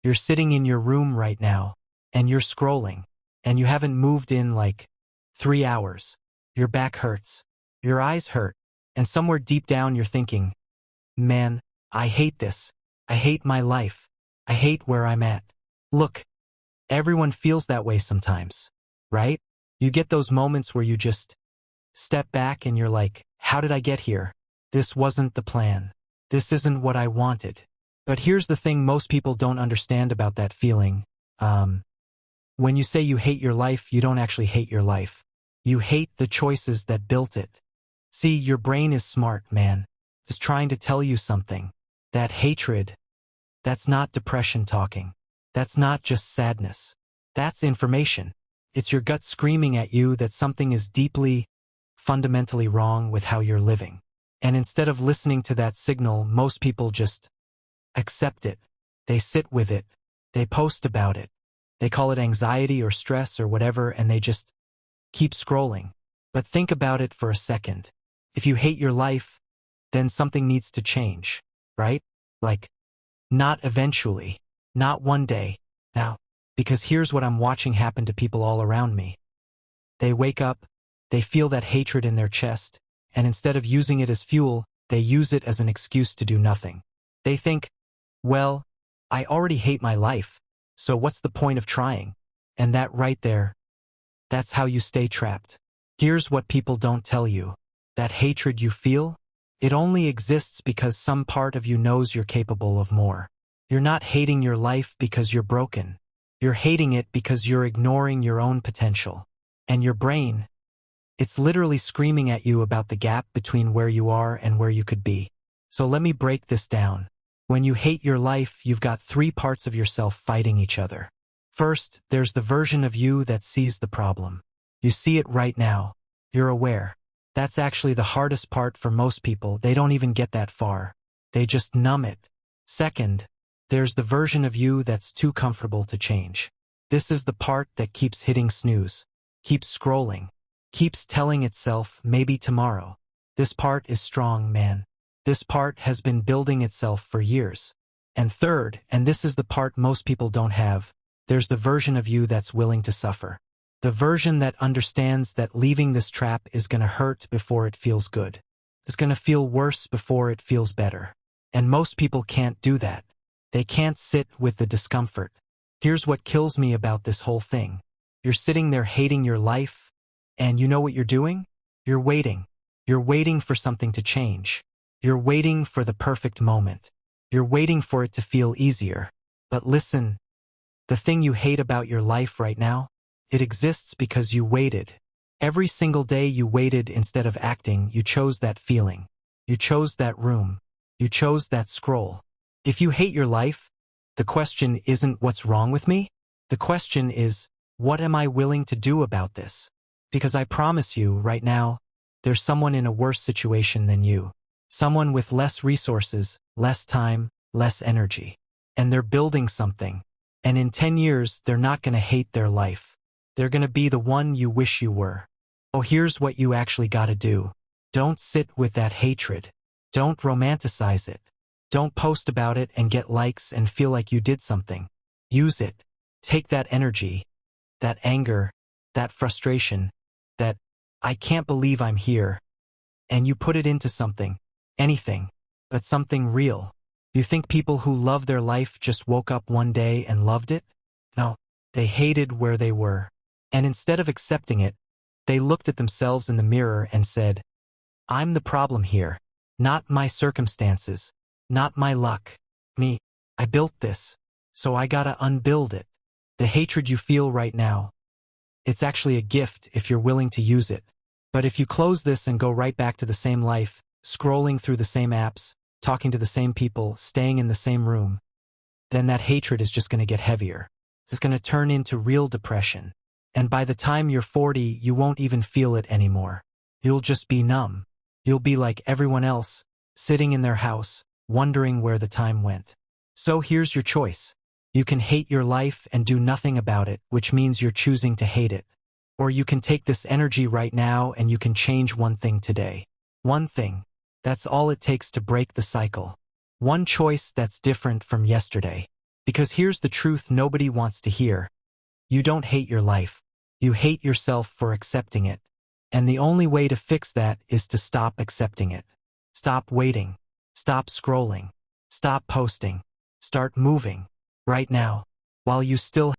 You're sitting in your room right now, and you're scrolling, and you haven't moved in like 3 hours. Your back hurts. Your eyes hurt. And somewhere deep down you're thinking, man, I hate this. I hate my life. I hate where I'm at. Look, everyone feels that way sometimes, right? You get those moments where you just step back and you're like, how did I get here? This wasn't the plan. This isn't what I wanted. But here's the thing most people don't understand about that feeling. When you say you hate your life, you don't actually hate your life. You hate the choices that built it. See, your brain is smart, man. It's trying to tell you something. That hatred, that's not depression talking. That's not just sadness. That's information. It's your gut screaming at you that something is deeply, fundamentally wrong with how you're living. And instead of listening to that signal, most people just accept it. They sit with it. They post about it. They call it anxiety or stress or whatever, and they just keep scrolling. But think about it for a second. If you hate your life, then something needs to change, right? Like, not eventually, not one day. Now, because here's what I'm watching happen to people all around me. They wake up, they feel that hatred in their chest, and instead of using it as fuel, they use it as an excuse to do nothing. They think, well, I already hate my life, so what's the point of trying? And that right there, that's how you stay trapped. Here's what people don't tell you. That hatred you feel, it only exists because some part of you knows you're capable of more. You're not hating your life because you're broken. You're hating it because you're ignoring your own potential. And your brain, it's literally screaming at you about the gap between where you are and where you could be. So let me break this down. When you hate your life, you've got 3 parts of yourself fighting each other. First, there's the version of you that sees the problem. You see it right now. You're aware. That's actually the hardest part for most people. They don't even get that far. They just numb it. Second, there's the version of you that's too comfortable to change. This is the part that keeps hitting snooze, keeps scrolling, keeps telling itself maybe tomorrow. This part is strong, man. This part has been building itself for years. And third, and this is the part most people don't have, there's the version of you that's willing to suffer. The version that understands that leaving this trap is going to hurt before it feels good. It's going to feel worse before it feels better. And most people can't do that. They can't sit with the discomfort. Here's what kills me about this whole thing. You're sitting there hating your life, and you know what you're doing? You're waiting. You're waiting for something to change. You're waiting for the perfect moment. You're waiting for it to feel easier. But listen, the thing you hate about your life right now, it exists because you waited. Every single day you waited instead of acting, you chose that feeling. You chose that room. You chose that scroll. If you hate your life, the question isn't what's wrong with me? The question is, what am I willing to do about this? Because I promise you right now, there's someone in a worse situation than you. Someone with less resources, less time, less energy. And they're building something. And in 10 years, they're not going to hate their life. They're going to be the one you wish you were. Oh, here's what you actually got to do. Don't sit with that hatred. Don't romanticize it. Don't post about it and get likes and feel like you did something. Use it. Take that energy, that anger, that frustration, that I can't believe I'm here, and you put it into something, anything, but something real. You think people who love their life just woke up one day and loved it? No, they hated where they were. And instead of accepting it, they looked at themselves in the mirror and said, I'm the problem here, not my circumstances, not my luck. Me, I built this, so I gotta unbuild it. The hatred you feel right now, it's actually a gift if you're willing to use it. But if you close this and go right back to the same life, scrolling through the same apps, talking to the same people, staying in the same room, then that hatred is just going to get heavier. It's going to turn into real depression. And by the time you're 40, you won't even feel it anymore. You'll just be numb. You'll be like everyone else, sitting in their house, wondering where the time went. So here's your choice. You can hate your life and do nothing about it, which means you're choosing to hate it. Or you can take this energy right now and you can change one thing today. One thing. That's all it takes to break the cycle. One choice that's different from yesterday. Because here's the truth nobody wants to hear. You don't hate your life. You hate yourself for accepting it. And the only way to fix that is to stop accepting it. Stop waiting. Stop scrolling. Stop posting. Start moving. Right now. While you still